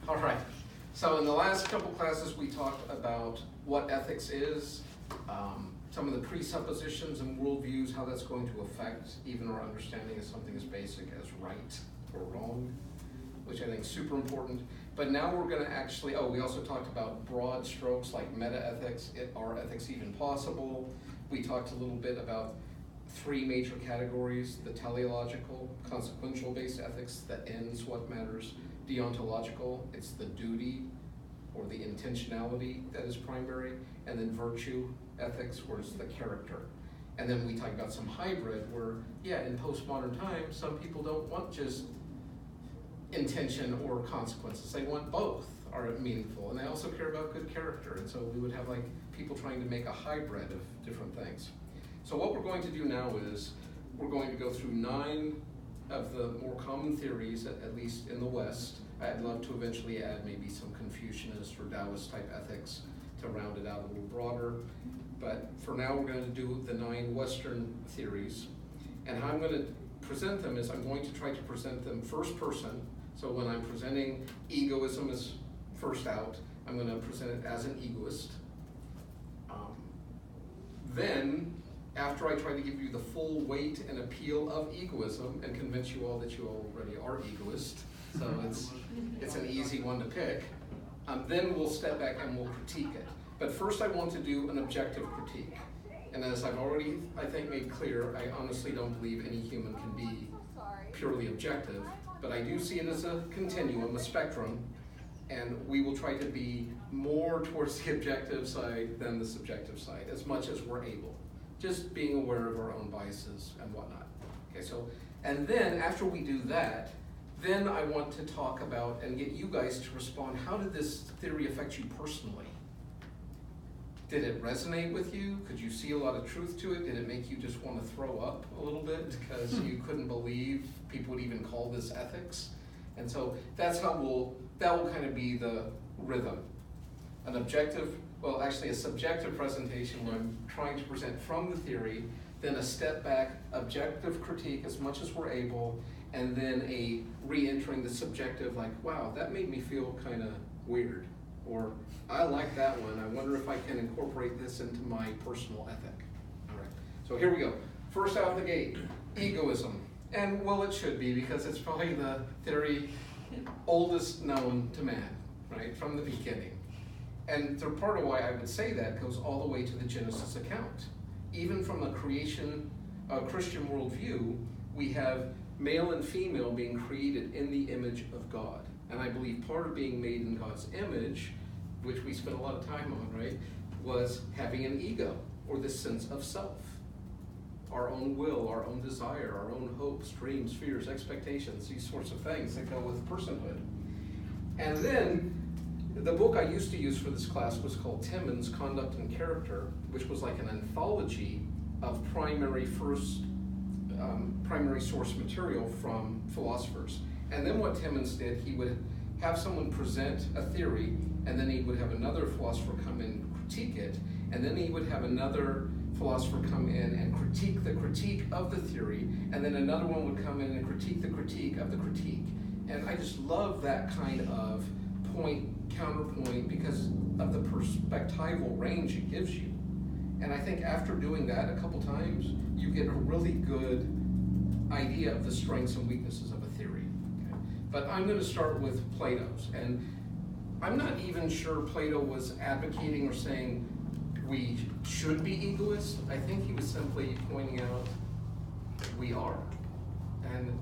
All right. So in the last couple classes, we talked about what ethics is, some of the presuppositions and worldviews, how that's going to affect even our understanding of something as basic as right or wrong, which I think is super important. But now we're going to actually, we also talked about broad strokes like meta-ethics. Are ethics even possible? We talked a little bit about three major categories: the teleological, consequential-based ethics that ends what matters; deontological, it's the duty or the intentionality that is primary; and then virtue ethics, where it's the character. And then we talk about some hybrid where, in postmodern times, some people don't want just intention or consequences. They want both are meaningful, and they also care about good character. And so we would have like people trying to make a hybrid of different things. So what we're going to do now is we're going to go through 9 of the more common theories, at least in the West. I'd love to eventually add maybe some Confucianist or Taoist type ethics to round it out a little broader. But for now, we're going to do the 9 Western theories. And how I'm going to present them is I'm going to try to present them first person. So when I'm presenting egoism as first out, I'm going to present it as an egoist. Then, after I try to give you the full weight and appeal of egoism and convince you all that you already are egoist, so it's an easy one to pick, then we'll step back and we'll critique it. But first I want to do an objective critique. And as I've already, I think, made clear, I honestly don't believe any human can be purely objective, but I do see it as a continuum, a spectrum, and we will try to be more towards the objective side than the subjective side, as much as we're able. Just being aware of our own biases and whatnot. Okay, so, and then after we do that, then I want to talk about and get you guys to respond. How did this theory affect you personally? Did it resonate with you? Could you see a lot of truth to it? Did it make you just want to throw up a little bit because you couldn't believe people would even call this ethics? And so that's how that will kind of be the rhythm. An objective, well, actually a subjective presentation where I'm trying to present from the theory, then a step back, objective critique as much as we're able, and then a re-entering the subjective, like, wow, that made me feel kind of weird. Or, I like that one. I wonder if I can incorporate this into my personal ethic. All right, so here we go. First out of the gate, egoism. And, well, it should be, because it's probably the theory oldest known to man, right, from the beginning. And the part of why I would say that goes all the way to the Genesis account. Even from a Christian worldview, we have male and female being created in the image of God. And I believe part of being made in God's image, which we spent a lot of time on, right, was having an ego, or this sense of self. Our own will, our own desire, our own hopes, dreams, fears, expectations, these sorts of things that go with personhood. And then, the book I used to use for this class was called Timmons, Conduct and Character, which was like an anthology of primary source material from philosophers. And then what Timmons did, he would have someone present a theory, and then he would have another philosopher come in and critique it, and then he would have another philosopher come in and critique the critique of the theory, and then another one would come in and critique the critique of the critique. And I just love that kind of point, counterpoint, because of the perspectival range it gives you. And I think after doing that a couple times, you get a really good idea of the strengths and weaknesses of a theory. Okay? But I'm going to start with Plato's. And I'm not even sure Plato was advocating or saying we should be egoists. I think he was simply pointing out we are. And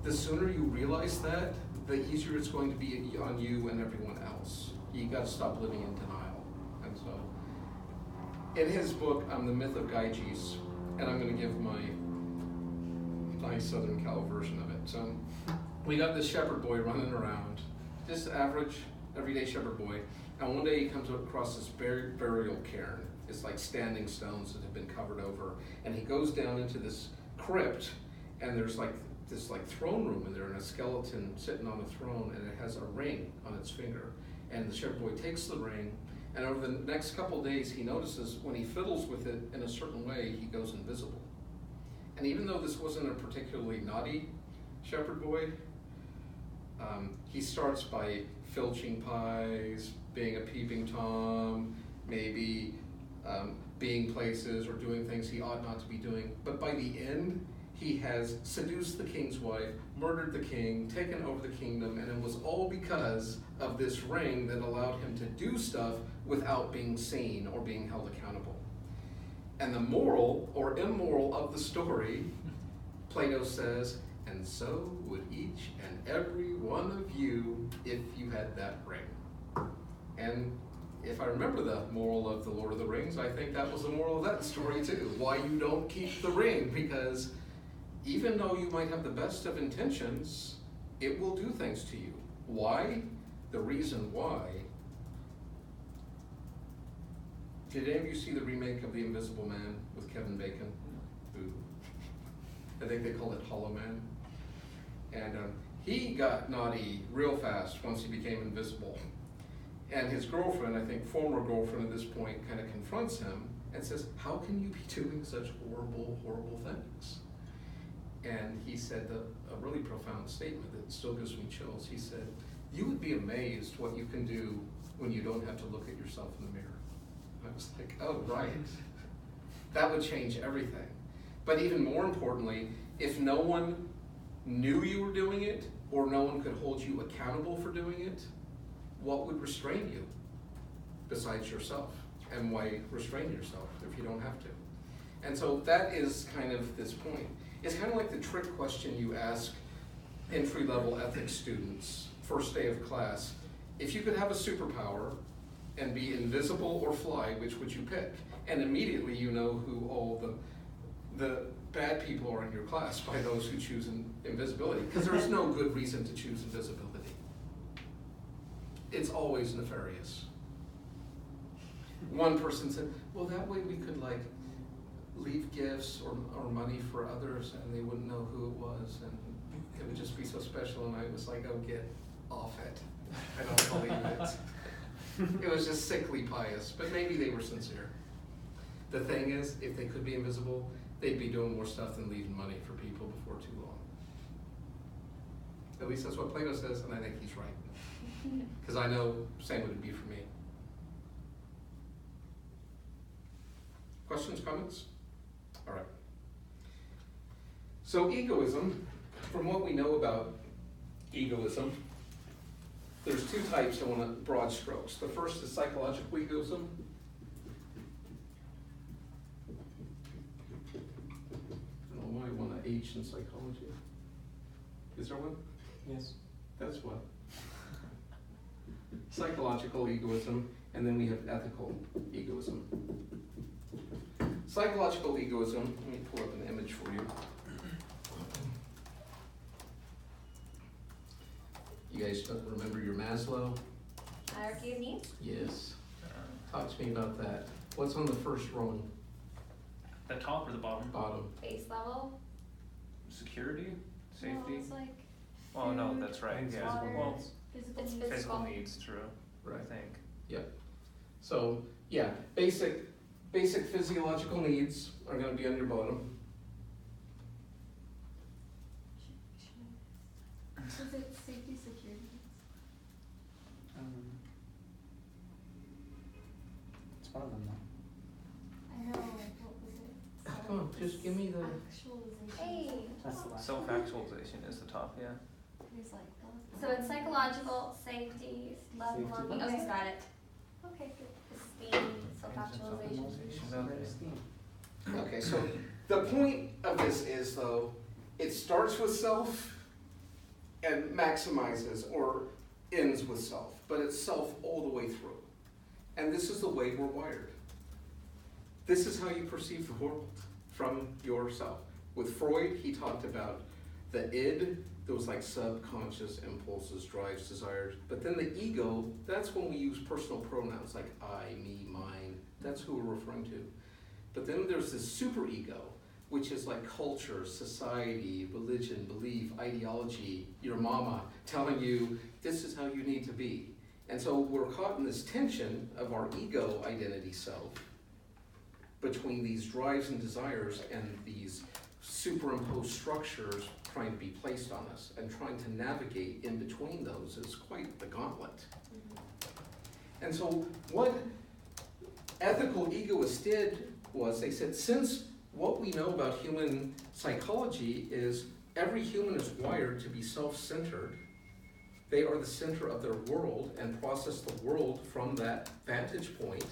the sooner you realize that, the easier it's going to be on you and everyone else. You got to stop living in denial. And so, in his book, The Myth of Gyges, and I'm going to give my nice Southern Cal version of it. So, we got this shepherd boy running around, just average, everyday shepherd boy, and one day he comes across this burial cairn. It's like standing stones that have been covered over, and he goes down into this crypt, and there's like this throne room in there, and a skeleton sitting on a throne, and it has a ring on its finger. And the shepherd boy takes the ring, and over the next couple days, he notices when he fiddles with it in a certain way, he goes invisible. And even though this wasn't a particularly naughty shepherd boy, He starts by filching pies, being a peeping Tom, maybe being places or doing things he ought not to be doing. But by the end, he has seduced the king's wife, murdered the king, taken over the kingdom, and it was all because of this ring that allowed him to do stuff without being seen or being held accountable. And the moral or immoral of the story, Plato says, and so would each and every one of you if you had that ring. And if I remember the moral of the Lord of the Rings, I think that was the moral of that story too. Why you don't keep the ring, because even though you might have the best of intentions, it will do things to you. Why? The reason why. Did any of you see the remake of The Invisible Man with Kevin Bacon? Ooh. I think they called it Hollow Man. And he got naughty real fast once he became invisible. And his girlfriend, I think former girlfriend at this point, kind of confronts him and says, how can you be doing such horrible, horrible things? And he said a really profound statement that still gives me chills. He said, you would be amazed what you can do when you don't have to look at yourself in the mirror. I was like, oh, right. That would change everything. But even more importantly, if no one knew you were doing it, or no one could hold you accountable for doing it, what would restrain you besides yourself? And why restrain yourself if you don't have to? And so that is kind of this point. It's kind of like the trick question you ask entry-level ethics students, first day of class. If you could have a superpower and be invisible or fly, which would you pick? And immediately you know who all the bad people are in your class by those who choose invisibility, because there's no good reason to choose invisibility. It's always nefarious. One person said, well, that way we could like leave gifts or money for others and they wouldn't know who it was and it would just be so special. And I was like, oh, get off it. I don't believe it. It was just sickly pious, but maybe they were sincere. The thing is, if they could be invisible, they'd be doing more stuff than leaving money for people before too long. At least that's what Plato says, and I think he's right. Because I know same would it be for me. Questions, comments? All right. So egoism, from what we know about egoism, there's two types I want to broad strokes. The first is psychological egoism. I don't know why I want an H in psychology. Is there one? Yes. That's what. Psychological egoism, and then we have ethical egoism. Psychological egoism, let me pull up an image for you. You guys remember your Maslow? Hierarchy of needs? Yes. Talk to me about that. What's on the first rung? The top or the bottom? Bottom. Base level? Security? Safety? No, it's like Oh no, food, that's right. Yeah. water, Well, physical it's needs. physical needs, true. Right. I think. Yep. So, yeah, basic physiological needs are going to be on your bottom. Is it safety, security? It's one of them though. I know, what was it? Come on, just give me the... Actualization. Hey! That's the last one. Self-actualization is the top, yeah. There's like those. So it's psychological, safety, love, Safety. belonging. Okay, got it. Okay, good. Esteem, self-actualization. Self-esteem. Okay, so the point of this is, though, it starts with self and maximizes or ends with self, but it's self all the way through. And this is the way we're wired. This is how you perceive the world, from yourself. With Freud, he talked about the id, those like subconscious impulses, drives, desires. But then the ego, that's when we use personal pronouns like I, me, mine. That's who we're referring to. But then there's this superego, which is like culture, society, religion, belief, ideology, your mama telling you this is how you need to be. And so we're caught in this tension of our ego identity self between these drives and desires and these superimposed structures trying to be placed on us, and trying to navigate in between those is quite the gauntlet. And so what ethical egoists did was they said, since what we know about human psychology is every human is wired to be self-centered, they are the center of their world and process the world from that vantage point,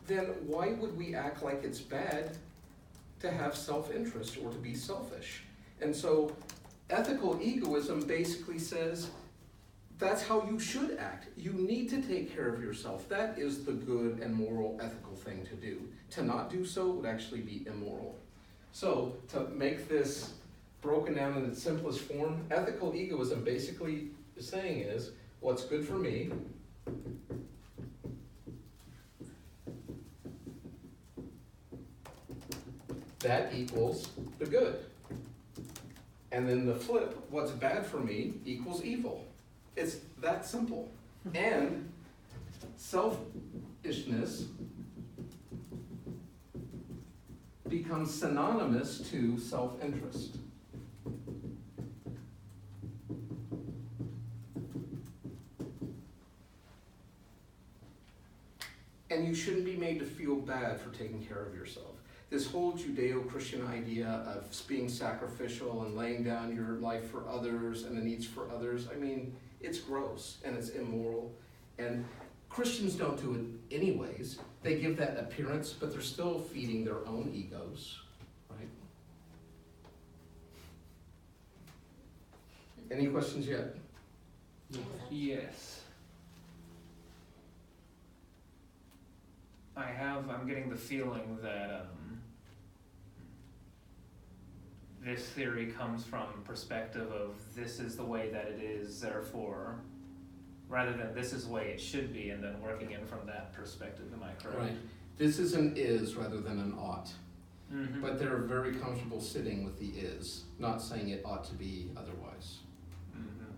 then why would we act like it's bad to have self-interest or to be selfish? And so ethical egoism basically says that's how you should act. You need to take care of yourself. That is the good and moral ethical thing to do. To not do so would actually be immoral. So to make this broken down in its simplest form, ethical egoism basically is saying is, what's good for me that equals the good. And then the flip, what's bad for me equals evil. It's that simple. And selfishness becomes synonymous to self-interest. And you shouldn't be made to feel bad for taking care of yourself. This whole Judeo-Christian idea of being sacrificial and laying down your life for others and the needs for others, I mean, it's gross and it's immoral. And Christians don't do it anyways. They give that appearance, but they're still feeding their own egos, right? Any questions yet? Yes. I'm getting the feeling that this theory comes from perspective of this is the way that it is, therefore, rather than this is the way it should be, and then working in from that perspective. Am I correct? Right. This is an is rather than an ought. Mm-hmm. But they're very comfortable sitting with the is, not saying it ought to be otherwise. Mm-hmm.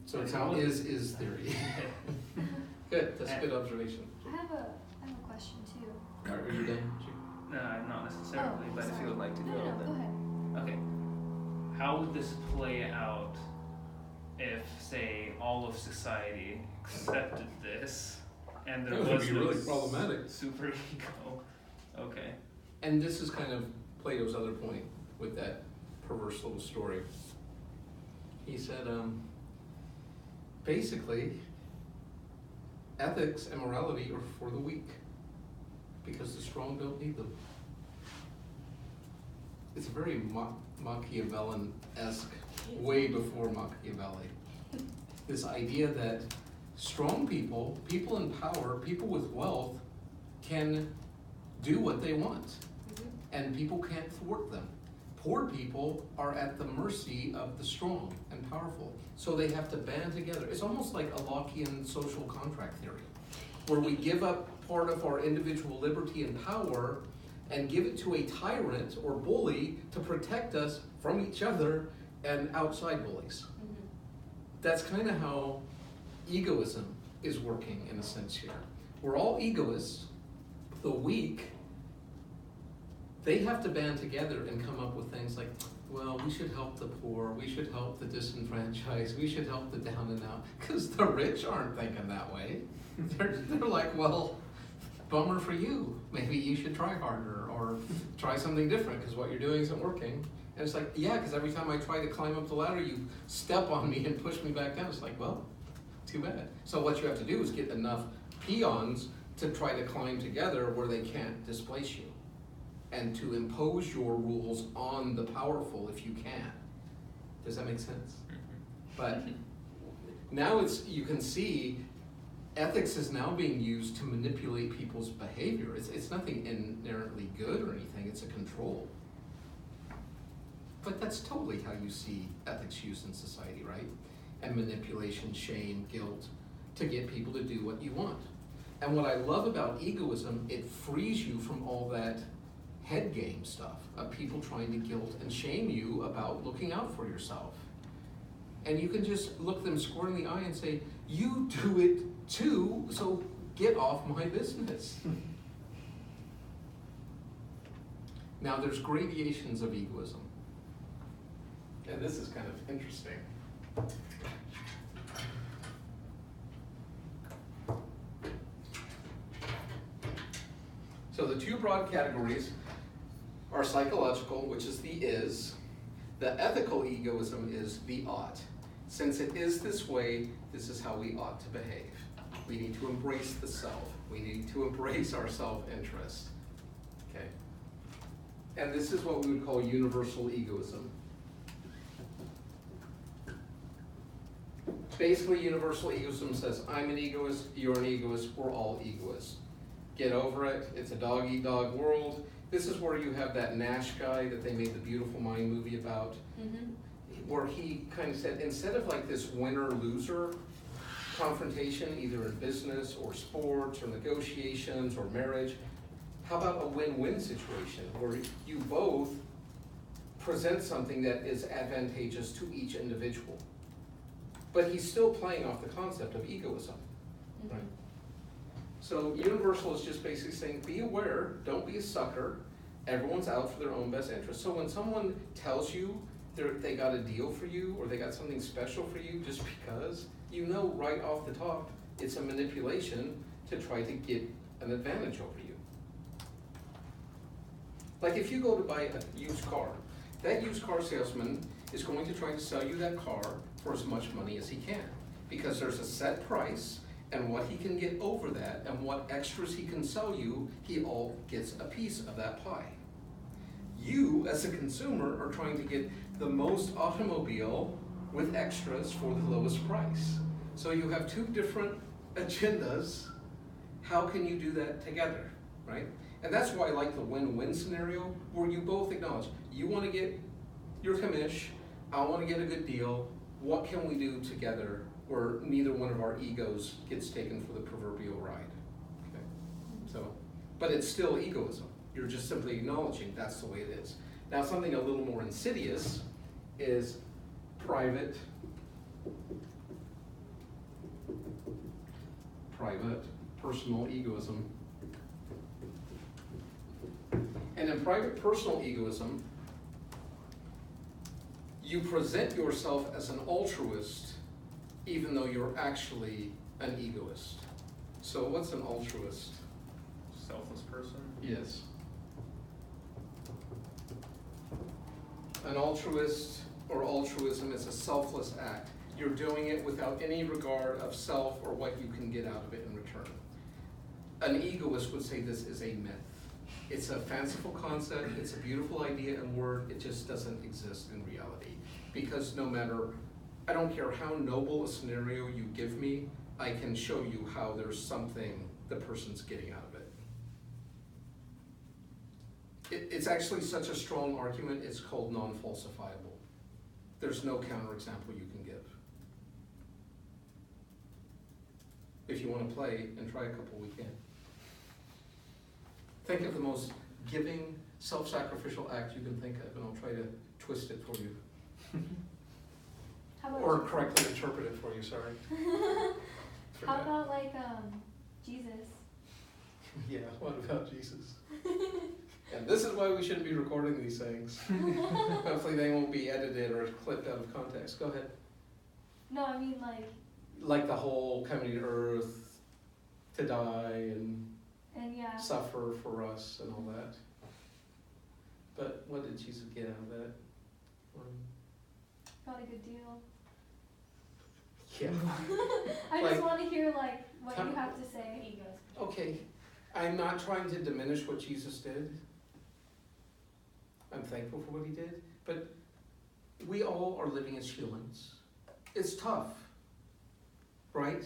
So it's how is theory. Good, that's a good observation. I have a question too. Are you done? No, not necessarily, but if you would like to go, No, then. go ahead. Okay. How would this play out if, say, all of society accepted this and there That would was be no really problematic. super ego? Okay. And this is kind of Plato's other point with that perverse little story. He said, basically, ethics and morality are for the weak because the strong don't need them. It's very Machiavellian-esque, way before Machiavelli. This idea that strong people, people in power, people with wealth can do what they want, and people can't thwart them. Poor people are at the mercy of the strong and powerful, so they have to band together. It's almost like a Lockean social contract theory, where we give up part of our individual liberty and power and give it to a tyrant or bully to protect us from each other and outside bullies. That's kind of how egoism is working in a sense here. We're all egoists. The weak, they have to band together and come up with things like, well, we should help the poor, we should help the disenfranchised, we should help the down and out, because the rich aren't thinking that way. They're like, well, bummer for you. Maybe you should try harder or try something different because what you're doing isn't working. And it's like, yeah, because every time I try to climb up the ladder, you step on me and push me back down. It's like, well, too bad. So what you have to do is get enough peons to try to climb together where they can't displace you, and to impose your rules on the powerful if you can. Does that make sense? But now you can see ethics is now being used to manipulate people's behavior. It's nothing inherently good or anything, it's a control. But that's totally how you see ethics used in society, right? And manipulation, shame, guilt, to get people to do what you want. And what I love about egoism, it frees you from all that head game stuff of people trying to guilt and shame you about looking out for yourself. And you can just look them square in the eye and say, you do it too, so get off my business. Now there's gradations of egoism. And this is kind of interesting. So the two broad categories are psychological, which is the is. The ethical egoism is the ought. Since it is this way, this is how we ought to behave. We need to embrace the self. We need to embrace our self-interest. Okay? And this is what we would call universal egoism. Basically, universal egoism says, I'm an egoist, you're an egoist, we're all egoists. Get over it. It's a dog-eat-dog world. This is where you have that Nash guy that they made the Beautiful Mind movie about, where he kind of said, instead of like this winner-loser confrontation, either in business or sports or negotiations or marriage, how about a win-win situation where you both present something that is advantageous to each individual? But he's still playing off the concept of egoism, right? So universal is just basically saying, be aware, don't be a sucker. Everyone's out for their own best interest. So when someone tells you they got a deal for you or they got something special for you just because, you know right off the top, it's a manipulation to try to get an advantage over you. Like if you go to buy a used car, that used car salesman is going to try to sell you that car for as much money as he can, because there's a set price, and what he can get over that and what extras he can sell you, he all gets a piece of that pie. You, as a consumer, are trying to get the most automobile with extras for the lowest price. So you have two different agendas. How can you do that together, right? And that's why I like the win-win scenario, where you both acknowledge, you want to get your commish, I want to get a good deal, what can we do together where neither one of our egos gets taken for the proverbial ride? Okay. So, but it's still egoism. You're just simply acknowledging that's the way it is. Now, something a little more insidious is private personal egoism. And in private personal egoism, you present yourself as an altruist even though you're actually an egoist. So what's an altruist? Selfless person? Yes. An altruist or altruism is a selfless act. You're doing it without any regard of self or what you can get out of it in return. An egoist would say this is a myth. It's a fanciful concept, it's a beautiful idea and word, it just doesn't exist in reality. Because no matter, I don't care how noble a scenario you give me, I can show you how there's something the person's getting out of it. It's actually such a strong argument, it's called non-falsifiable. There's no counterexample you can give. If you want to play and try a couple, we can. Think of the most giving, self-sacrificial act you can think of, and I'll try to twist it for you. How Or about, correctly interpret it for you, sorry. how about like Jesus? Yeah, what about Jesus? And this is why we shouldn't be recording these things. Hopefully they won't be edited or clipped out of context. Go ahead. No, I mean like. Like the whole coming to earth to die and Yeah. suffer for us and all that. But what did Jesus get out of that? Got a good deal. Yeah. I Like- just want to hear like what Tell- you have to say. Egos. Okay, I'm not trying to diminish what Jesus did. I'm thankful for what he did, but we all are living as humans. It's tough, right?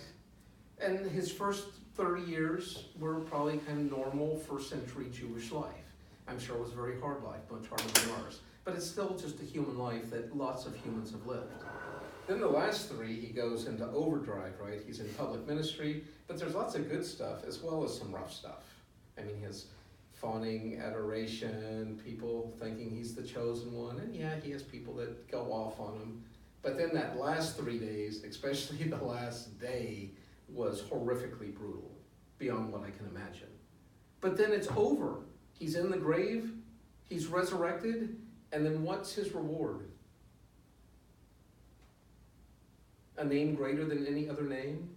And his first 30 years were probably kind of normal first century Jewish life. I'm sure it was a very hard life, much harder than ours. But it's still just a human life that lots of humans have lived. Then the last three, he goes into overdrive, right? He's in public ministry, but there's lots of good stuff as well as some rough stuff. I mean, he has fawning adoration, people thinking he's the chosen one, and yeah, he has people that go off on him. But then that last 3 days, especially the last day, was horrifically brutal, beyond what I can imagine. But then it's over. He's in the grave, he's resurrected, and then what's his reward? a name greater than any other name.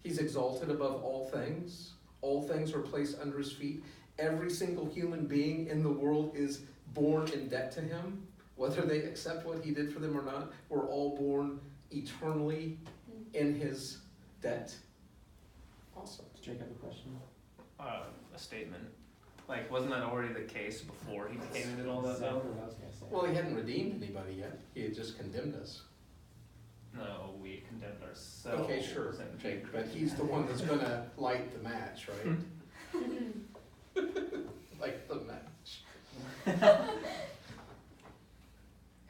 He's exalted above all things. All things are placed under his feet. Every single human being in the world is born in debt to him. Whether they accept what he did for them or not, we're all born eternally in his debt. Awesome. Does Jake have a question? A statement. Like, wasn't that already the case before he came and did all that Exactly though? what I was gonna say. Well, he hadn't redeemed anybody yet. He had just condemned us. No, we condemned ourselves. Okay, sure, and Jake, but he's the one that's gonna light the match, right? Light the match.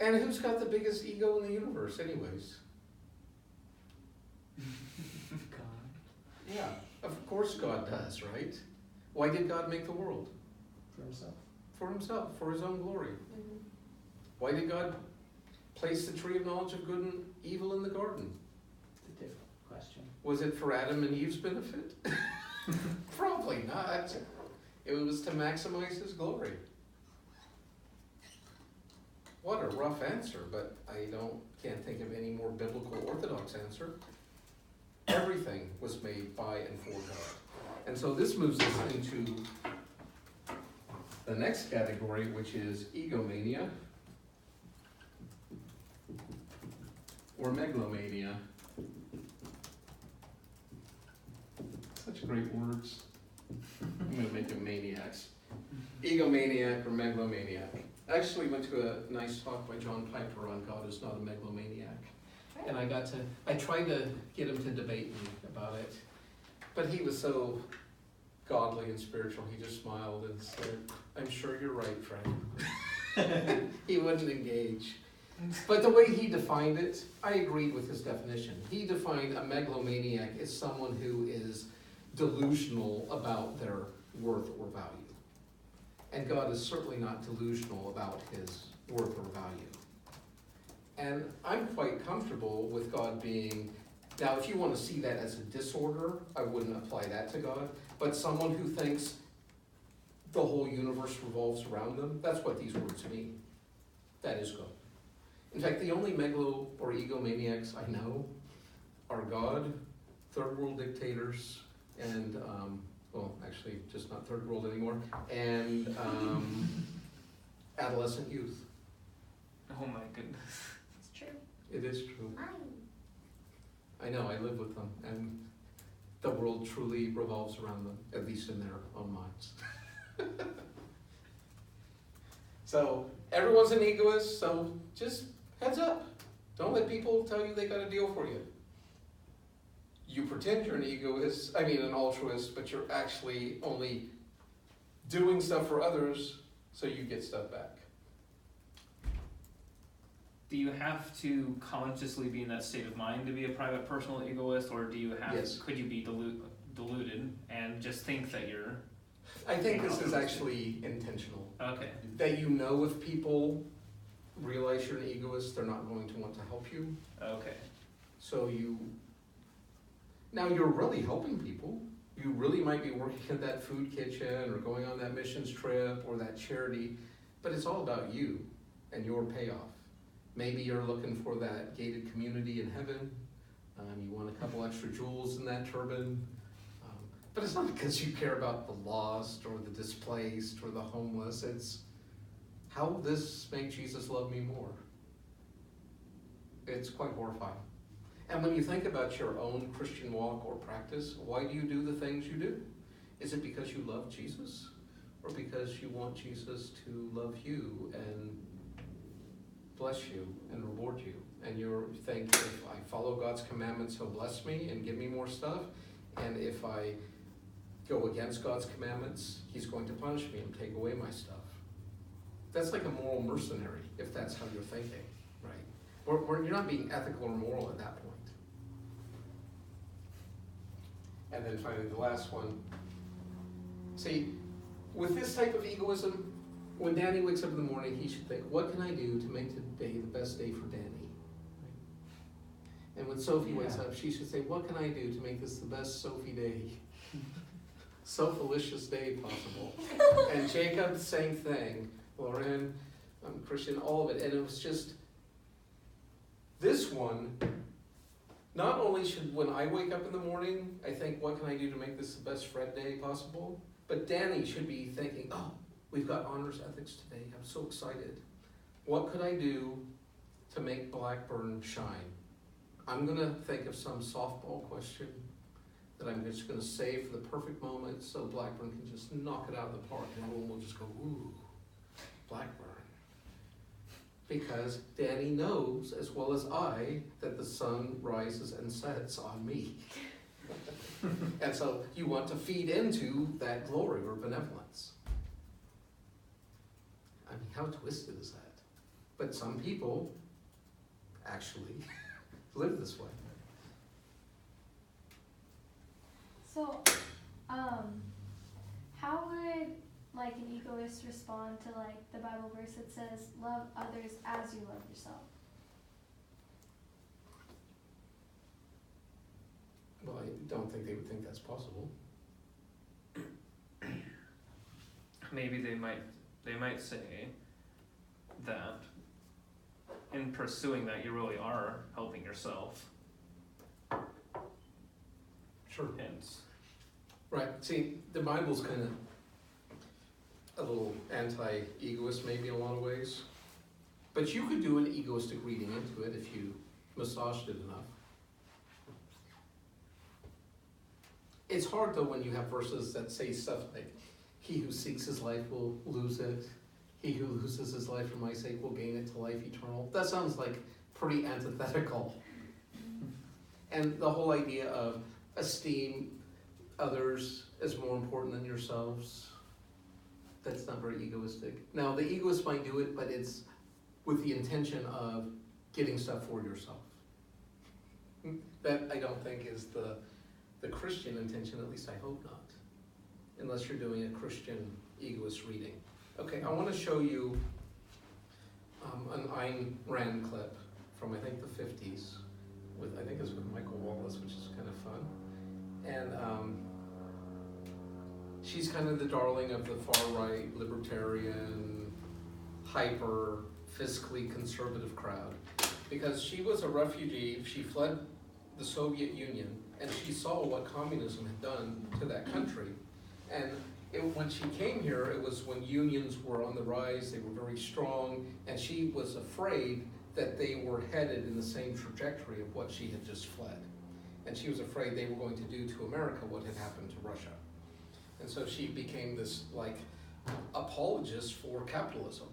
And who's got the biggest ego in the universe anyways? God. Yeah, of course God does, right? Why did God make the world? For himself. For himself, for his own glory. Why did God place the tree of knowledge of good and evil in the garden? It's a different question. Was it for Adam and Eve's benefit? Probably not. It was to maximize his glory. What a rough answer, but I can't think of any more biblical orthodox answer. Everything was made by and for God. And so this moves us into the next category, which is egomania or megalomania. Such great words. I'm going to make them maniacs. Egomaniac or megalomaniac. I actually went to a nice talk by John Piper on God is not a megalomaniac. And I tried to get him to debate me about it. But he was so godly and spiritual, he just smiled and said, I'm sure you're right, friend. He wouldn't engage. But the way he defined it, I agreed with his definition. He defined a megalomaniac as someone who is delusional about their worth or value. And God is certainly not delusional about his worth or value. And I'm quite comfortable with God being, now if you want to see that as a disorder, I wouldn't apply that to God, but someone who thinks the whole universe revolves around them, that's what these words mean. That is God. In fact, the only megalo or egomaniacs I know are God, third world dictators, and, well, actually just not third world anymore, and adolescent youth. Oh my goodness. It's true. It is true. Mine. I know, I live with them, and the world truly revolves around them, at least in their own minds. So, everyone's an egoist, so just heads up. Don't let people tell you they got a deal for you. You pretend you're an altruist, but you're actually only doing stuff for others so you get stuff back. Do you have to consciously be in that state of mind to be a private personal egoist, or do you have? Yes. Could you be deluded and just think that you're? I think this is actually intentional. Okay. That you know if people realize you're an egoist, they're not going to want to help you. Okay. So now you're really helping people. You really might be working at that food kitchen or going on that missions trip or that charity, but it's all about you and your payoff. Maybe you're looking for that gated community in heaven. You want a couple extra jewels in that turban. But it's not because you care about the lost or the displaced or the homeless. It's how will this make Jesus love me more? It's quite horrifying. And when you think about your own Christian walk or practice, why do you do the things you do? Is it because you love Jesus? Or because you want Jesus to love you and bless you and reward you? And you think, if I follow God's commandments, he'll bless me and give me more stuff. And if I go against God's commandments, he's going to punish me and take away my stuff. That's like a moral mercenary, if that's how you're thinking, right? You're not being ethical or moral at that point. And then finally, the last one. See, with this type of egoism, when Danny wakes up in the morning, he should think, what can I do to make today the best day for Danny? And when Sophie wakes up, she should say, what can I do to make this the best Sophie day? So-felicious day possible. And Jacob, same thing. Lauren, Christian, all of it. And it was just, this one not only should, when I wake up in the morning, I think, what can I do to make this the best Fred day possible? But Danny should be thinking, oh, we've got honors ethics today. I'm so excited. What could I do to make Blackburn shine? I'm gonna think of some softball question that I'm just gonna save for the perfect moment so Blackburn can just knock it out of the park and everyone will just go, ooh, Blackburn. Because Danny knows, as well as I, that the sun rises and sets on me. And so you want to feed into that glory or benevolence. I mean, how twisted is that? But some people actually live this way. So, how would like an egoist respond to like the Bible verse that says, "Love others as you love yourself"? Well, I don't think they would think that's possible. Maybe they might say that in pursuing that you really are helping yourself. Sure. Hence. Right. See, the Bible's kind of a little anti-egoist maybe in a lot of ways. But you could do an egoistic reading into it if you massaged it enough. It's hard though when you have verses that say stuff like, he who seeks his life will lose it. He who loses his life for my sake will gain it to life eternal. That sounds like pretty antithetical. And the whole idea of esteem others as more important than yourselves, that's not very egoistic. Now, the egoist might do it, but it's with the intention of getting stuff for yourself. That I don't think is the Christian intention, at least I hope not. Unless you're doing a Christian egoist reading. Okay, I want to show you an Ayn Rand clip from I think the 50s. I think it's with Michael Wallace, which is kind of fun. And she's kind of the darling of the far-right, libertarian, hyper, fiscally conservative crowd. Because she was a refugee, she fled the Soviet Union, and she saw what communism had done to that country. And when she came here, it was when unions were on the rise, they were very strong, and she was afraid that they were headed in the same trajectory of what she had just fled. And she was afraid they were going to do to America what had happened to Russia. And so she became this like apologist for capitalism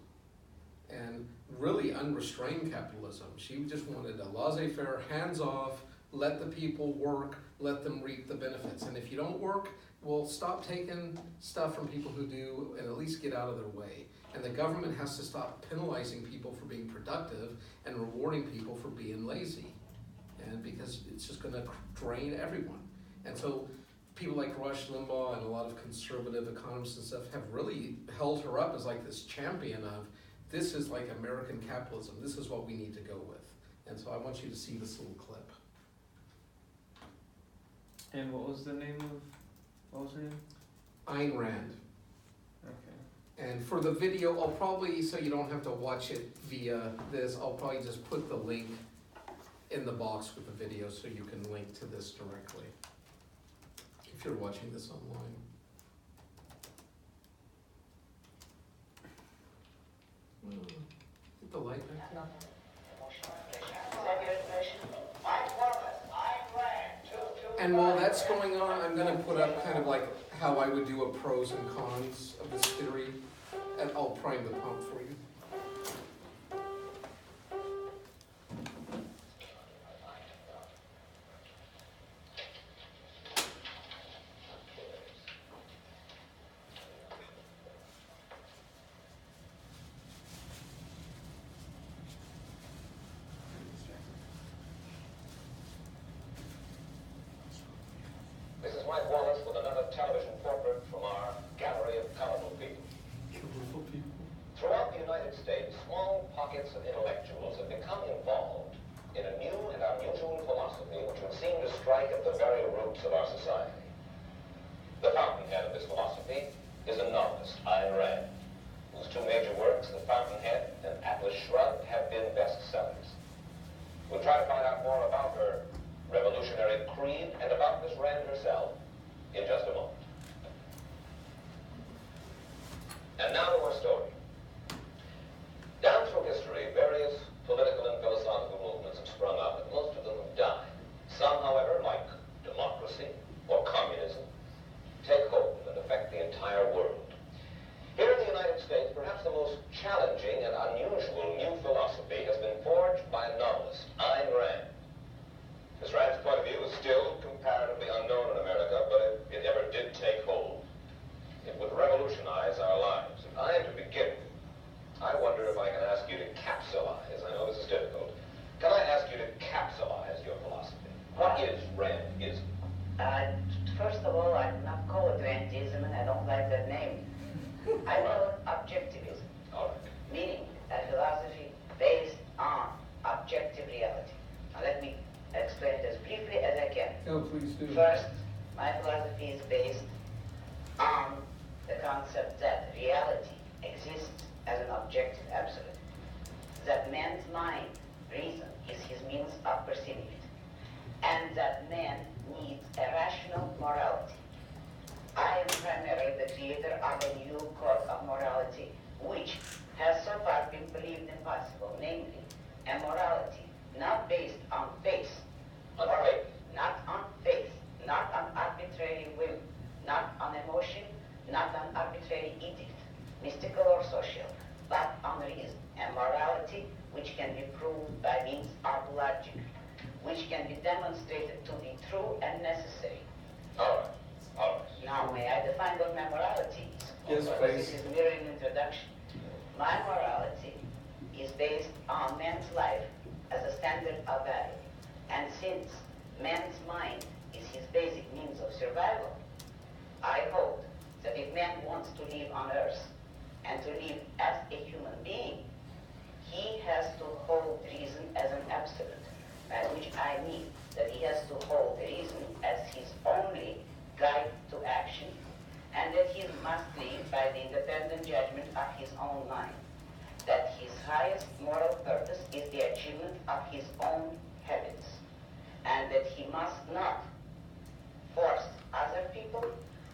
and really unrestrained capitalism. She just wanted a laissez-faire, hands off, let the people work, let them reap the benefits. And if you don't work, well, stop taking stuff from people who do and at least get out of their way. And the government has to stop penalizing people for being productive and rewarding people for being lazy. And because it's just gonna drain everyone. And so people like Rush Limbaugh and a lot of conservative economists and stuff have really held her up as like this champion of, this is like American capitalism, this is what we need to go with. And so I want you to see this little clip. And what was her name? Ayn Rand. Okay. And for the video, I'll probably, so you don't have to watch it via this, I'll probably just put the link in the box with the video so you can link to this directly. If you're watching this online. Get the light back there. And while that's going on, I'm going to put up kind of like how I would do a pros and cons of this theory, and I'll prime the pump for you. Wallace with another television portrait from our gallery of colorful people. Throughout the United States, small pockets of intellectuals have become involved in a new and unusual philosophy which would seem to strike at the very roots of our society. The fountainhead of this philosophy is a novelist, Ayn Rand, whose two major works, The Fountainhead and Atlas Shrugged, have been bestsellers. We'll try to find out more about her revolutionary creed, and about Miss Rand herself in just a moment. And now to our story. Down through history, various political and philosophical movements have sprung up, and most of them have died. Some, however, like democracy or communism, take hold and affect the entire world. Here in the United States, perhaps the most challenging and unusual new philosophy has been forged by a novelist, Ayn Rand. Miss Rand's point of view is still comparatively unknown in America, but if it ever did take hold, it would revolutionize our lives. If I am to begin, I wonder if I can ask you to capsulize. I know this is difficult. Can I ask you to capsulize your philosophy? What is Randism? First of all, I do not call it Randism, and I don't like that name. I call it objectivism, All right. meaning a philosophy based on objective reality. Now let me explain it as briefly as I can. Oh, please do. First, my philosophy is based on the concept that reality exists as an objective absolute. That man's mind, reason, is his means of perceiving it. And that man needs a rational morality. I am primarily the creator of a new code of morality, which has so far been believed impossible, namely, a morality not based on faith, On faith? not on faith, not on arbitrary will, not on emotion, not on arbitrary edict, mystical or social, but on reason, a morality which can be proved by means of logic, which can be demonstrated to be true and necessary. All right. All right. Now, may I define what my morality is? Yes, Because please. this is merely an introduction. My morality is based on man's life as a standard of value. And since man's mind is his basic means of survival, I hold that if man wants to live on earth and to live as a human being, he has to hold reason as an absolute, by which I mean that he has to hold reason as his only guide to action, and that he must live by the independent judgment of his own mind, that his highest moral purpose is the achievement of his own habits, and that he must not force other people,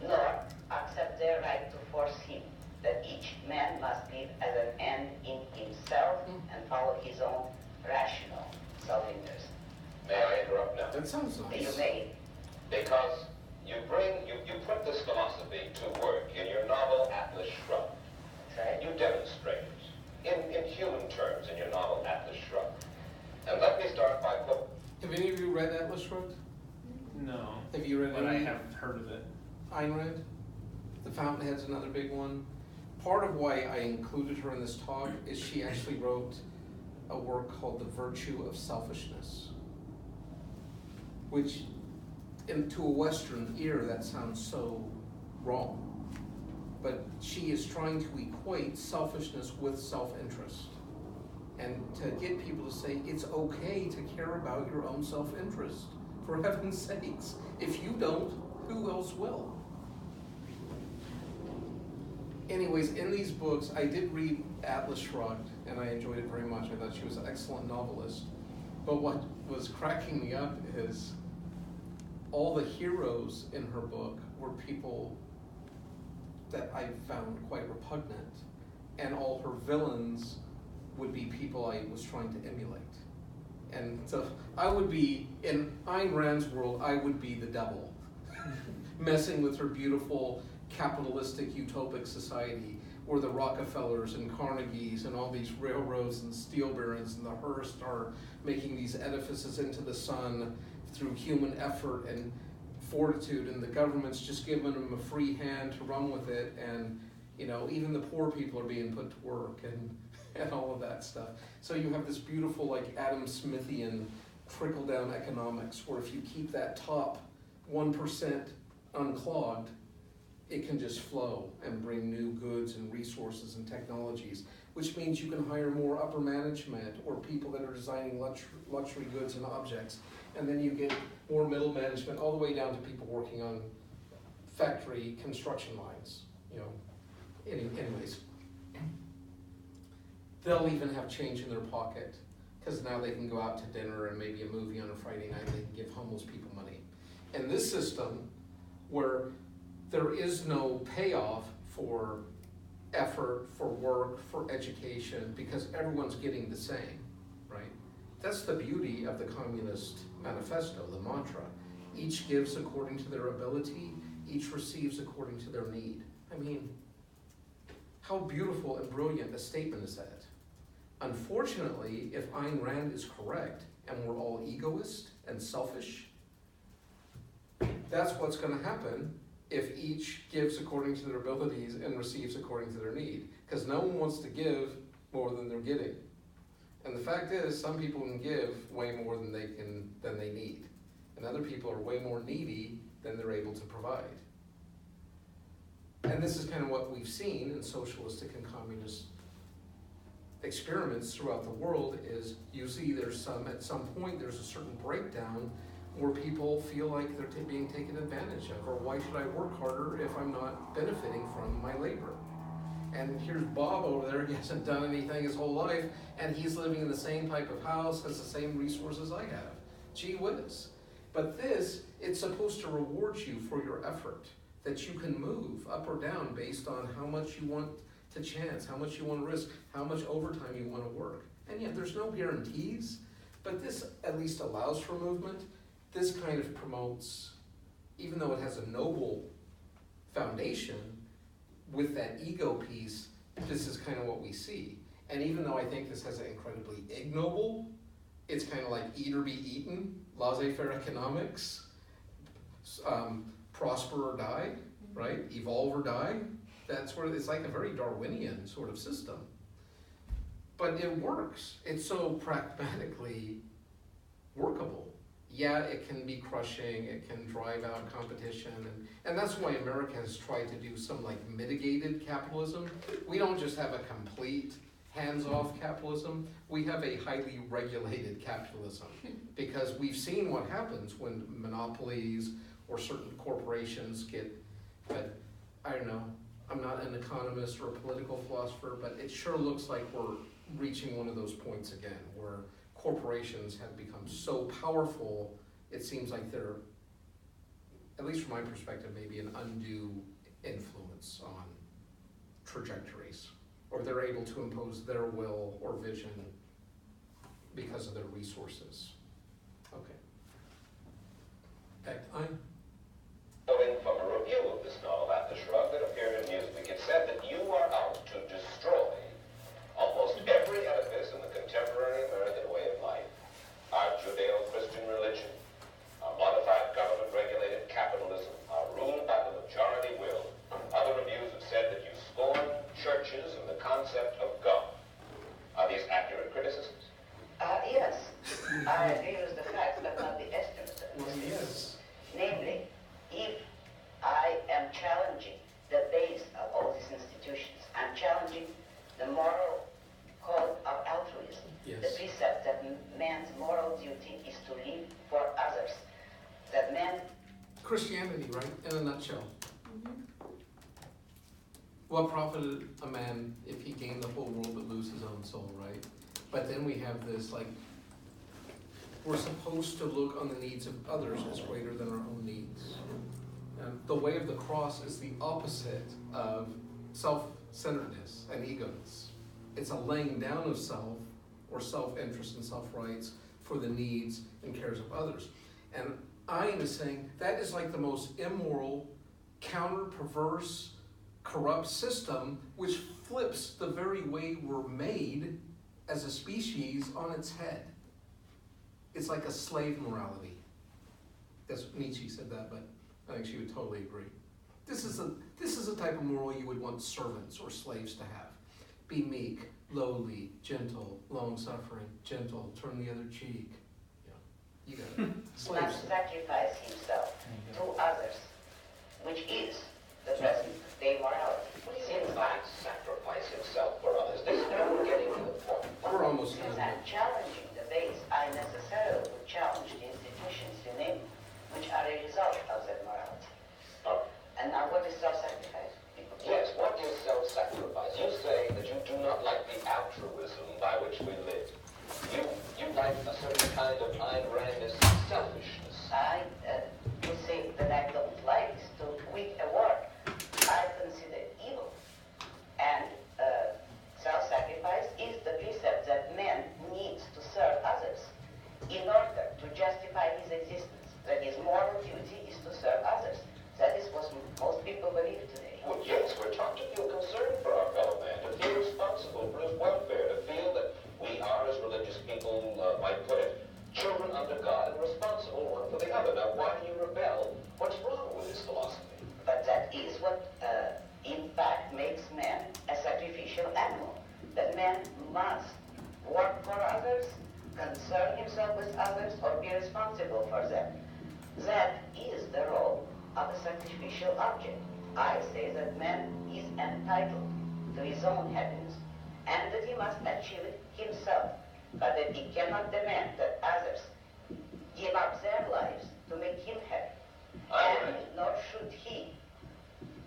nor accept their right to force him, that each man must live as an end in himself and follow his own rational self-interest. May I interrupt now? That sounds You nice. may. Because you put this philosophy to work in your novel Atlas Shrugged. Right? You demonstrate it in human terms in your novel Atlas Shrugged. And let me start by quoting. Have any of you read Atlas Shrugged? No, Have you read but I any have heard of it. Ayn Rand? The Fountainhead's another big one. Part of why I included her in this talk is she actually wrote a work called The Virtue of Selfishness, which to a Western ear that sounds so wrong. But she is trying to equate selfishness with self-interest, and to get people to say it's okay to care about your own self-interest. For heaven's sakes, if you don't, who else will? Anyways, in these books, I did read Atlas Shrugged, and I enjoyed it very much. I thought she was an excellent novelist. But what was cracking me up is all the heroes in her book were people that I found quite repugnant, and all her villains would be people I was trying to emulate. And so I would be, in Ayn Rand's world, I would be the devil, messing with her beautiful capitalistic utopic society where the Rockefellers and Carnegies and all these railroads and steel barons and the Hearst are making these edifices into the sun through human effort and fortitude, and the government's just giving them a free hand to run with it, and you know, even the poor people are being put to work and all of that stuff. So you have this beautiful, like, Adam Smithian trickle-down economics where if you keep that top 1% unclogged, it can just flow and bring new goods and resources and technologies, which means you can hire more upper management or people that are designing luxury goods and objects, and then you get more middle management all the way down to people working on factory construction lines, you know. Anyways, they'll even have change in their pocket because now they can go out to dinner and maybe a movie on a Friday night, they can give homeless people money. In this system, where there is no payoff for effort, for work, for education, because everyone's getting the same, right? That's the beauty of the Communist Manifesto, the mantra. Each gives according to their ability, each receives according to their need. I mean, how beautiful and brilliant a statement is that? Unfortunately, if Ayn Rand is correct, and we're all egoist and selfish, that's what's gonna happen if each gives according to their abilities and receives according to their need. Because no one wants to give more than they're getting. And the fact is, some people can give way more than they need. And other people are way more needy than they're able to provide. And this is kind of what we've seen in socialistic and communist experiments throughout the world, is usually at some point there's a certain breakdown where people feel like they're being taken advantage of, or why should I work harder if I'm not benefiting from my labor? And here's Bob over there, he hasn't done anything his whole life, and he's living in the same type of house, has the same resources I have. Gee whiz. But this, it's supposed to reward you for your effort, that you can move up or down based on how much you want to chance, how much you want to risk, how much overtime you want to work. And yet there's no guarantees, but this at least allows for movement. This kind of promotes, even though it has a noble foundation, with that ego piece, this is kind of what we see. And even though I think this has an incredibly ignoble, it's kind of like eat or be eaten, laissez-faire economics, prosper or die, right? Evolve or die. That's where it's like a very Darwinian sort of system. But it works. It's so pragmatically workable. Yeah, it can be crushing, it can drive out competition, and that's why America has tried to do some like mitigated capitalism. We don't just have a complete hands-off capitalism, we have a highly regulated capitalism, because we've seen what happens when monopolies or certain corporations get, but I don't know, I'm not an economist or a political philosopher, but it sure looks like we're reaching one of those points again, where corporations have become so powerful, it seems like they're, at least from my perspective, maybe an undue influence on trajectories, or they're able to impose their will or vision because of their resources. Okay. Back time. Knowing from a review of this novel at the Shrug that appeared in Newsweek, it said that you are out to destroy almost every edifice in the contemporary American way of life. Our Judeo-Christian religion, our modified government-regulated capitalism, are ruled by the majority will. Other reviews have said that you scorn churches and the concept of God. Are these accurate criticisms? Yes. I agree with the facts, but not the estimates. Well, yes. Namely, if I am challenging the base of all these institutions, I'm challenging the moral code of altruism, Yes. the precept that man's moral duty is to live for others, that man... Christianity, right, in a nutshell. What profited a man if he gained the whole world but lose his own soul, right? But then we have this, like, we're supposed to look on the needs of others as greater than our own needs. The way of the cross is the opposite of self-centeredness and egoism. It's a laying down of self, or self-interest and self-rights, for the needs and cares of others. And Ayn is saying that is like the most immoral, counter-perverse, corrupt system, which flips the very way we're made as a species on its head. It's like a slave morality. That's Nietzsche said that, but I think she would totally agree. This is a type of moral you would want servants or slaves to have. Be meek, lowly, gentle, long-suffering, gentle, turn the other cheek. You got it. Not Slaves. sacrifice himself to others, which is the present day morality. In fact, sacrifice himself for others. This is now we're getting to the point. We're almost Since done. I'm challenging the base, I necessarily would challenge the institutions you name, which are a result of that morality. Oh. And now what is self-sacrifice? Yes, what is self-sacrifice? You say that you do not like the altruism by which we live. You why do you rebel? What's wrong with this philosophy? But that is what, in fact, makes man a sacrificial animal. That man must work for others, concern himself with others, or be responsible for them. That is the role of a sacrificial object. I say that man is entitled to his own happiness, and that he must achieve it himself, but that he cannot demand that others give up their lives to make him happy. And nor should he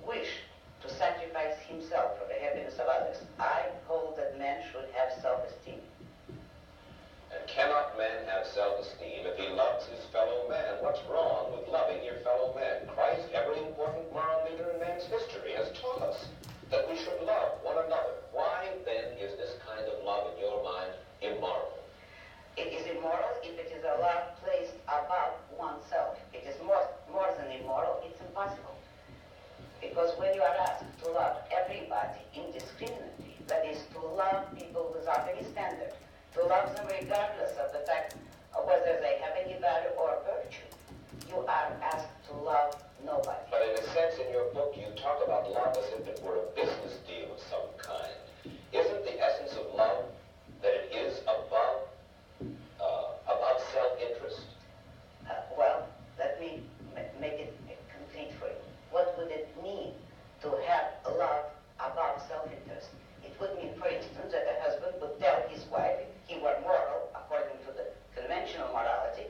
wish to sacrifice himself for the happiness of others. I hold that man should have self-esteem. And cannot man have self-esteem if he loves his fellow man? What's wrong with loving your fellow man? Christ, every important moral leader in man's history, has taught us that we should love one another. Why then is this kind of love in your mind immoral? It is immoral if it is a love placed above oneself. It is more than immoral, it's impossible. Because when you are asked to love everybody indiscriminately, that is, to love people without any standard, to love them regardless of the fact of whether they have any value or virtue, you are asked to love nobody. But in a sense, in your book, you talk about love as if it were a business deal of some kind. Isn't the essence of love that it is above self-interest? Well, let me make it complete for you. What would it mean to have love above self-interest? It would mean, for instance, that a husband would tell his wife, if he were moral, according to the conventional morality,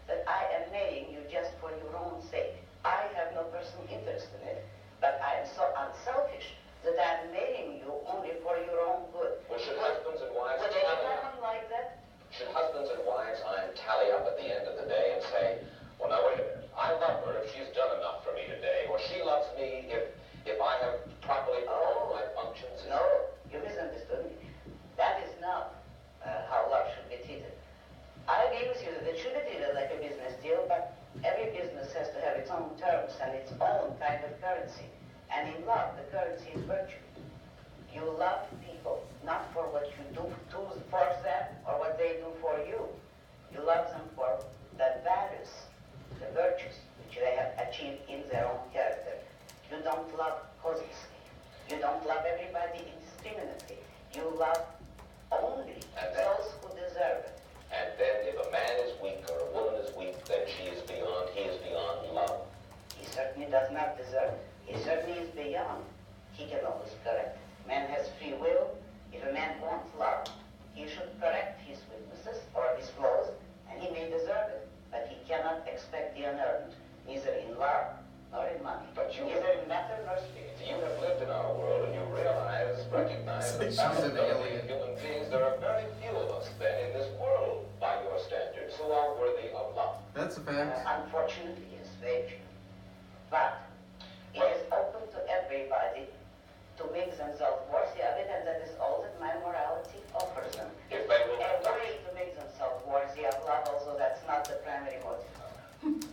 that I am marrying you just for your own sake. I have no personal interest in it, but I am so unselfish that I am marrying you only for your own good. Well, should husbands and wives Would anyone like that? Should husbands and wives tally up at the end of the day and say, well, now wait a minute, I love her if she's done enough for me today, or she loves me if I have properly performed my functions? No, you misunderstood me. That is not how love should be treated. I agree with you that it should be treated like a business deal, but every business has to have its own terms and its own kind of currency. And in love, the currency is virtue. You love people not for what you do for them or what they do for you. You love them for the values, the virtues which they have achieved in their own character. You don't love cosmically. You don't love everybody indiscriminately. You love only those who deserve it. And then if a man is weak or a woman is weak, then he is beyond love. He certainly does not deserve it. He certainly is beyond. He can always correct. Man has free will. If a man wants love, he should correct his weaknesses or his flaws, and he may deserve it. But he cannot expect the unearned, neither in love nor in money. But neither in matter nor spirit. You have lived in our world and you recognize that out of human beings, there are very few of us then in this world, by your standards, who are worthy of love. That's a fact. Unfortunately, yes, very few. But it is open to everybody to make themselves worthy of it, and that is all that my morality offers them. If they will A way to make themselves worthy of love, although that's not the primary motive.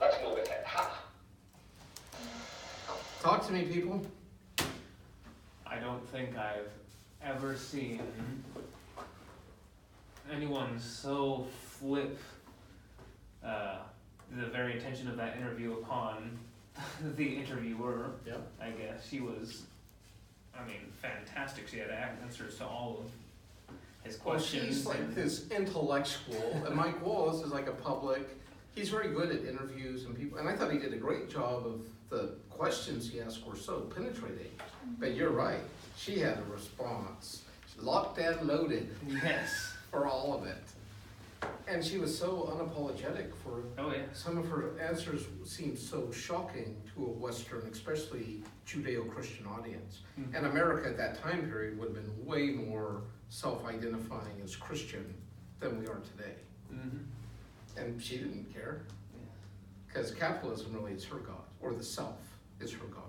Let's move ahead. Ha! Talk to me, people. I don't think I've ever seen anyone so flip the very intention of that interview upon the interviewer. Yep. I guess she was, fantastic. She had answers to all of his questions. Well, she's like this intellectual, and Mike Wallace is like a public. He's very good at interviews and people, and I thought he did a great job of the questions he asked were so penetrating. But you're right, she had a response, locked and loaded. Yes. For all of it. And she was so unapologetic for some of her answers seemed so shocking to a Western, especially Judeo-Christian audience. Mm-hmm. And America at that time period would have been way more self-identifying as Christian than we are today. Mm-hmm. And she didn't care. Because capitalism really is her God, or the self is her God.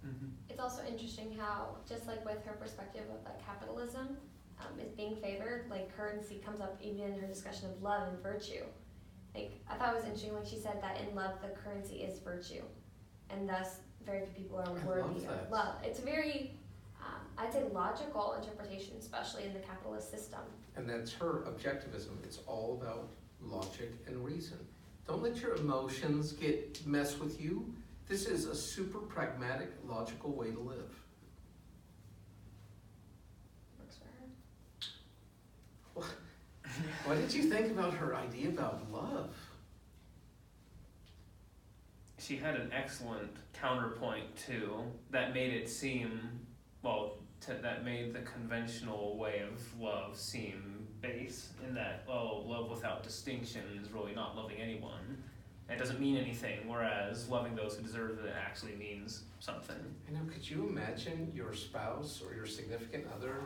Mm-hmm. It's also interesting how, just like with her perspective of like capitalism, is being favored, like currency comes up even in her discussion of love and virtue. Like, I thought it was interesting when she said that in love the currency is virtue, and thus very few people are worthy of love. It's a very, I'd say, logical interpretation, especially in the capitalist system. And that's her objectivism. It's all about logic and reason. Don't let your emotions mess with you. This is a super pragmatic, logical way to live. Works for her. What did you think about her idea about love? She had an excellent counterpoint too that made it seem, that made the conventional way of love seem base in that, love without distinction is really not loving anyone. It doesn't mean anything, whereas loving those who deserve it actually means something. I know, could you imagine your spouse or your significant other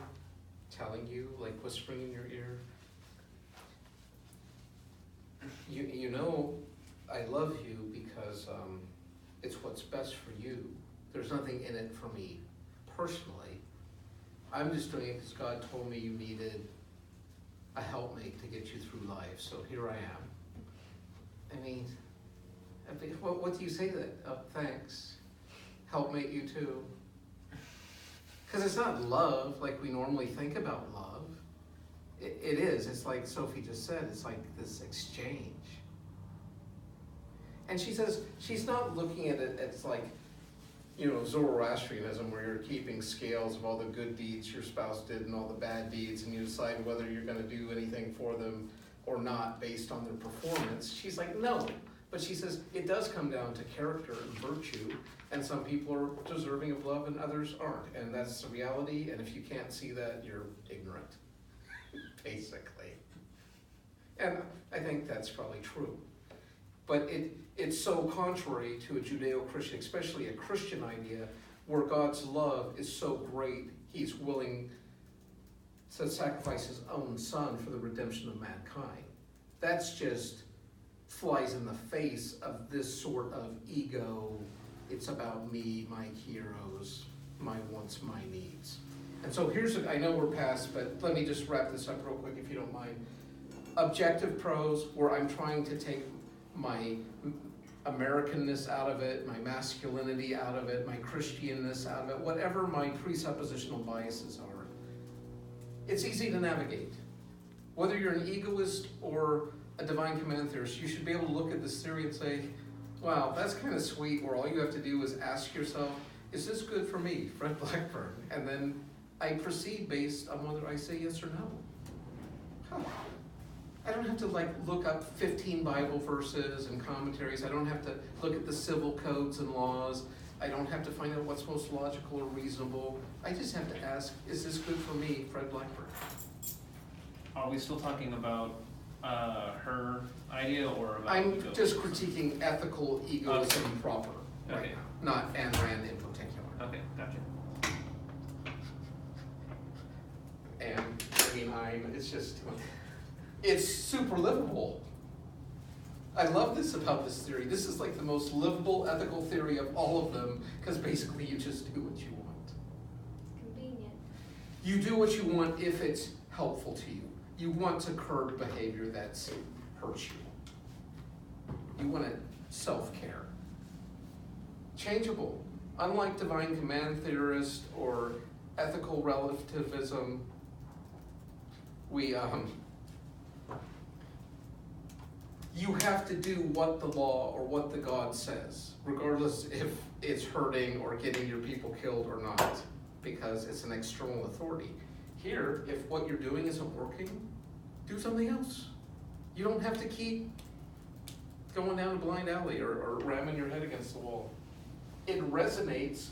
telling you, like whispering in your ear, you know, I love you because it's what's best for you. There's nothing in it for me personally. I'm just doing it because God told me you needed a helpmate to get you through life, so here I am. I mean, what do you say to that? Oh, thanks. Helpmate you too. Because it's not love like we normally think about love. It is. It's like Sophie just said, it's like this exchange. And she says she's not looking at it as like, Zoroastrianism, where you're keeping scales of all the good deeds your spouse did and all the bad deeds, and you decide whether you're going to do anything for them or not based on their performance. She's like, no. But she says it does come down to character and virtue, and some people are deserving of love and others aren't. And that's the reality, and if you can't see that, you're ignorant, basically. And I think that's probably true. But it's so contrary to a Judeo-Christian, especially a Christian idea, where God's love is so great, he's willing to sacrifice his own son for the redemption of mankind. That's just flies in the face of this sort of ego. It's about me, my heroes, my wants, my needs. And so I know we're past, but let me just wrap this up real quick if you don't mind. Objective prose, where I'm trying to take my Americanness out of it, my masculinity out of it, my Christianness out of it, whatever my presuppositional biases are. It's easy to navigate. Whether you're an egoist or a divine command theorist, you should be able to look at this theory and say, wow, that's kind of sweet, where all you have to do is ask yourself, is this good for me, Fred Blackburn? And then I proceed based on whether I say yes or no. Huh. I don't have to look up 15 Bible verses and commentaries. I don't have to look at the civil codes and laws. I don't have to find out what's most logical or reasonable. I just have to ask, is this good for me, Fred Blackburn? Are we still talking about her idea or about I'm egoism? just critiquing ethical egoism proper right Okay. now, not Ayn Rand in particular. Okay, gotcha. And it's super livable. I love this about this theory. This is like the most livable ethical theory of all of them, because basically you just do what you want. Convenient. You do what you want if it's helpful to you. You want to curb behavior that hurts you. You want to self-care. Changeable. Unlike divine command theorist or ethical relativism, you have to do what the law or what the God says, regardless if it's hurting or getting your people killed or not, because it's an external authority. Here, if what you're doing isn't working, do something else. You don't have to keep going down a blind alley or ramming your head against the wall. It resonates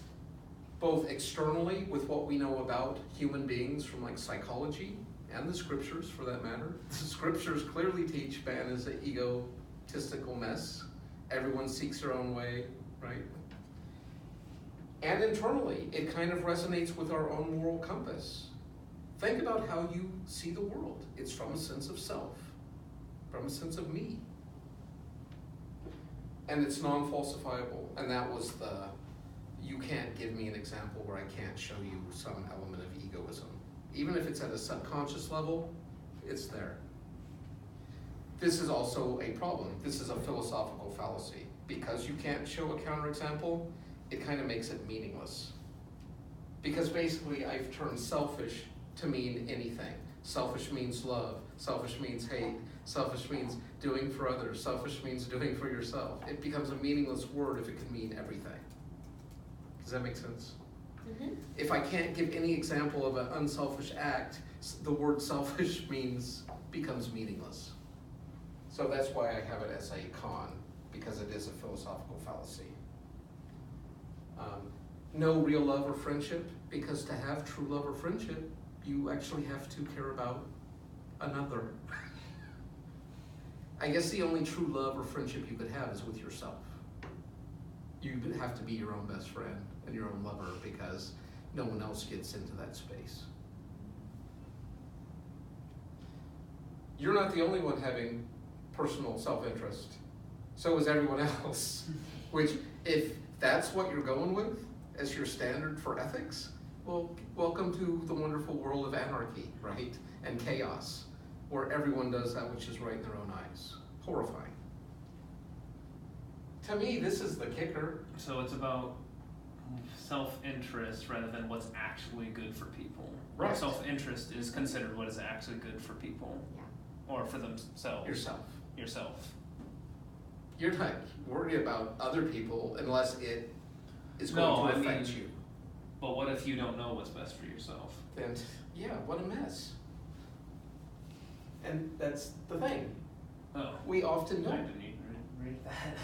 both externally with what we know about human beings from psychology, and the scriptures for that matter. The scriptures clearly teach man is an egotistical mess. Everyone seeks their own way, right? And internally, it kind of resonates with our own moral compass. Think about how you see the world. It's from a sense of self, from a sense of me. And it's non-falsifiable. And that was you can't give me an example where I can't show you some element of egoism. Even if it's at a subconscious level, it's there. This is also a problem. This is a philosophical fallacy. Because you can't show a counterexample, it kind of makes it meaningless. Because basically I've turned selfish to mean anything. Selfish means love. Selfish means hate. Selfish means doing for others. Selfish means doing for yourself. It becomes a meaningless word if it can mean everything. Does that make sense? Mm-hmm. If I can't give any example of an unselfish act, the word selfish becomes meaningless. So that's why I have it as a con, because it is a philosophical fallacy. No real love or friendship, because to have true love or friendship, you actually have to care about another. I guess the only true love or friendship you could have is with yourself. You would have to be your own best friend and your own lover, because no one else gets into that space. You're not the only one having personal self-interest. So is everyone else. Which, if that's what you're going with as your standard for ethics, well, welcome to the wonderful world of anarchy, right? And chaos, where everyone does that which is right in their own eyes. Horrifying. To me, this is the kicker. So it's about self-interest rather than what's actually good for people. Right. Self-interest is considered what is actually good for people. Yeah. Or for themselves. Yourself. You're not worried about other people unless it is going to affect you. But what if you don't know what's best for yourself? Then, yeah, what a mess. And that's the thing. Oh. We often I don't. didn't even read that.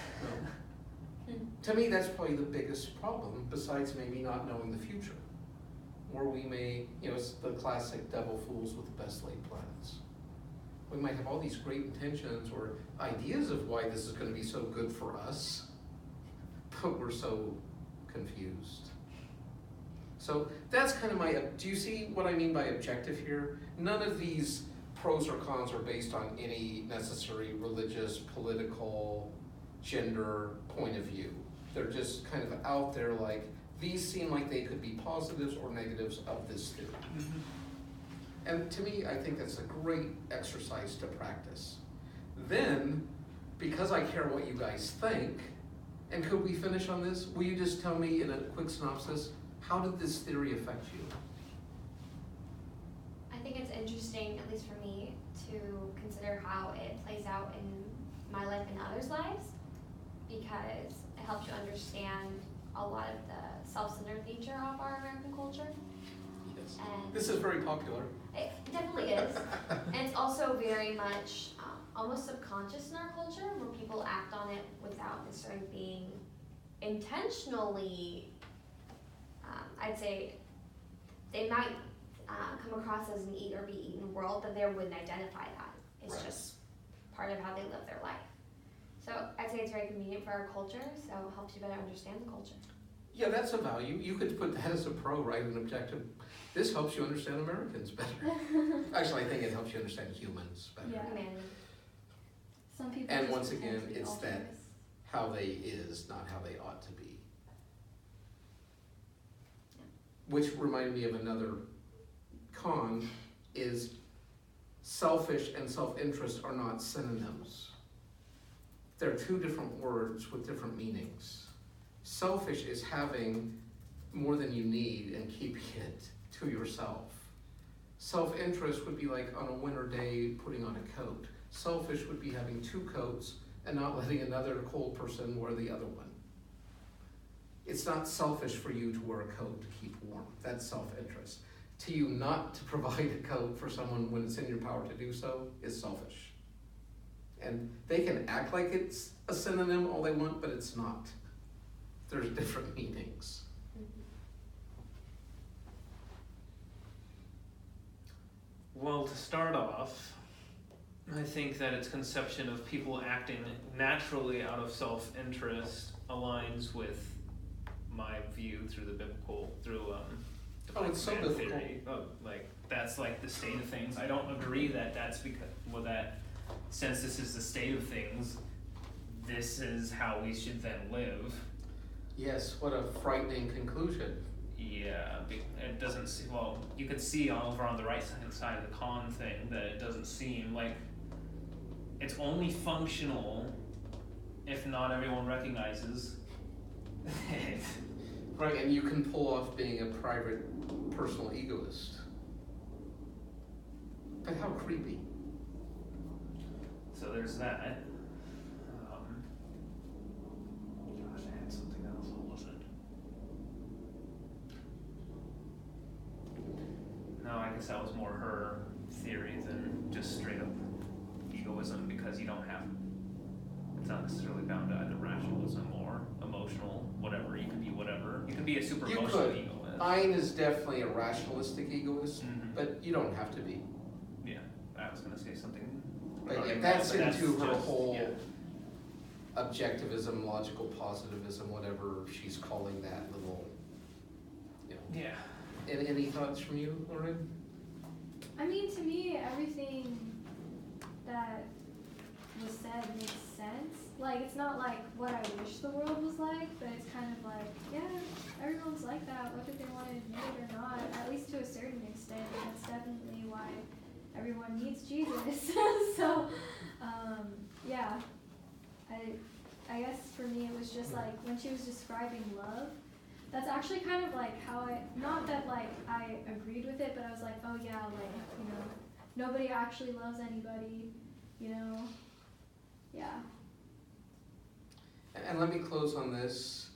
No. To me, that's probably the biggest problem, besides maybe not knowing the future. Where we may, it's the classic devil fools with the best laid plans. We might have all these great intentions or ideas of why this is going to be so good for us, but we're so confused. So that's kind of do you see what I mean by objective here? None of these pros or cons are based on any necessary religious, political, gender point of view. They're just kind of out there like, these seem like they could be positives or negatives of this theory. Mm-hmm. And to me, I think that's a great exercise to practice. Then, because I care what you guys think, and could we finish on this? Will you just tell me in a quick synopsis, how did this theory affect you? I think it's interesting, at least for me, to consider how it plays out in my life and others' lives, because it helps you understand a lot of the self-centered nature of our American culture. Yes. And This is very popular. it definitely is. And it's also very much almost subconscious in our culture, where people act on it without necessarily being intentionally, I'd say, they might come across as an eat or be eaten world, but they wouldn't identify that. It's Right. just part of how they live their life. So I'd say it's very convenient for our culture, so it helps you better understand the culture. Yeah, that's a value. You could put that as a pro, right? An objective. This helps you understand Americans better. Actually, I think it helps you understand humans better. Yeah. Humanity. Some people. And just once pretend again, to be it's that altruists. how they is, not how they ought to be. Which reminded me of another con, is selfish and self-interest are not synonyms. They're two different words with different meanings. Selfish is having more than you need and keeping it to yourself. Self-interest would be like on a winter day putting on a coat. Selfish would be having two coats and not letting another cold person wear the other one. It's not selfish for you to wear a coat to keep warm. That's self-interest. To you not to provide a coat for someone when it's in your power to do so is selfish. And they can act like it's a synonym all they want, but it's not. There's different meanings. Well, to start off, I think that its conception of people acting naturally out of self-interest aligns with my view through the biblical, It's so divine difficult. theory. Like, that's like the state of things. I don't agree that that's because, since this is the state of things, this is how we should then live. Yes, what a frightening conclusion. Yeah, it doesn't seem, well, you could see over on the right side of the con thing that it doesn't seem like it's only functional if not everyone recognizes it. Right, and you can pull off being a private, personal egoist. But how creepy. So there's that. Gosh, I had something else. What was it? No, I guess that was more her theory than just straight up egoism, because you don't have, it's not necessarily bound to either rationalism or emotional, whatever. You can be whatever. You can be a super You emotional could. egoist. Ein is definitely a rationalistic egoist, but you don't have to be. Yeah, I was gonna say something. But regarding that's that, but into her just- whole yeah. objectivism, logical positivism, whatever she's calling that little, you know. Yeah. Any thoughts from you, Lauren? I mean, to me, everything that was said makes sense. Like, it's not like what I wish the world was like, but it's kind of like, yeah, everyone's like that, whether they want to admit it or not, at least to a certain extent. And that's definitely why everyone needs Jesus. So, yeah, I guess for me it was just like, when she was describing love, that's actually kind of like how not that like I agreed with it, but I was like, oh yeah, like, you know, nobody actually loves anybody, you know, yeah. And let me close on this,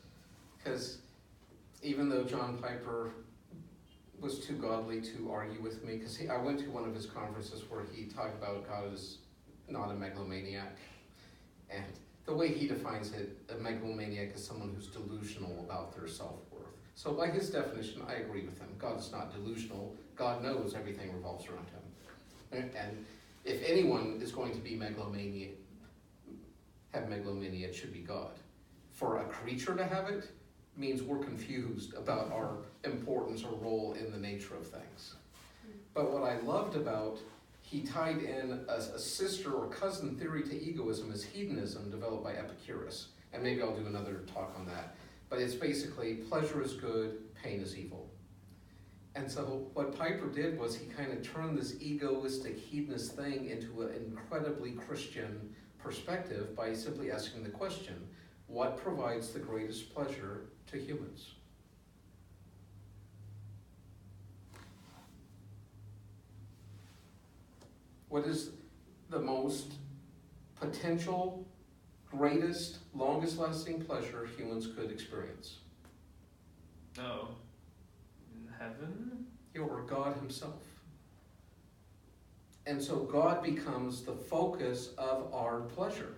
because even though John Piper was too godly to argue with me, because I went to one of his conferences where he talked about God as not a megalomaniac, and the way he defines it, a megalomaniac is someone who's delusional about their self-worth. So by his definition, I agree with him. God is not delusional. God knows everything revolves around him. And if anyone is going to be have megalomania, it should be God. For a creature to have it means we're confused about our importance or role in the nature of things. But what I loved about, he tied in a sister or cousin theory to egoism is hedonism, developed by Epicurus. And maybe I'll do another talk on that. But it's basically pleasure is good, pain is evil. And so what Piper did was he kind of turned this egoistic hedonist thing into an incredibly Christian perspective by simply asking the question, what provides the greatest pleasure to humans? What is the most potential, greatest, longest lasting pleasure humans could experience? Oh. In heaven? Or God himself. And so God becomes the focus of our pleasure,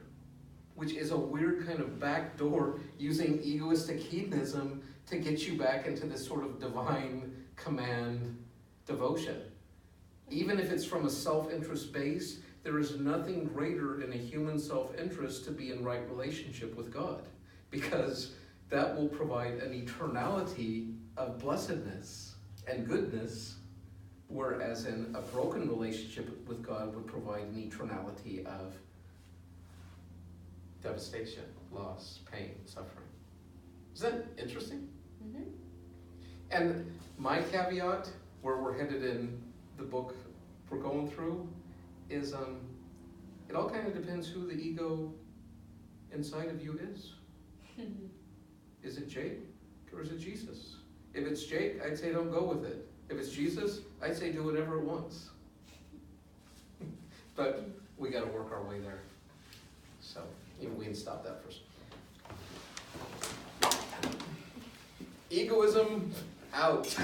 which is a weird kind of backdoor using egoistic hedonism to get you back into this sort of divine command devotion. Even if it's from a self-interest base, there is nothing greater in a human self-interest to be in right relationship with God, because that will provide an eternality of blessedness and goodness, whereas in a broken relationship with God would provide an eternality of devastation, loss, pain, suffering. Is that interesting? Mm-hmm. And my caveat, where we're headed in the book we're going through, is it all kind of depends who the ego inside of you is. Is it Jake or is it Jesus? If it's Jake, I'd say don't go with it. If it's Jesus, I'd say do whatever it wants. But we got to work our way there. So we can stop that first. Egoism out.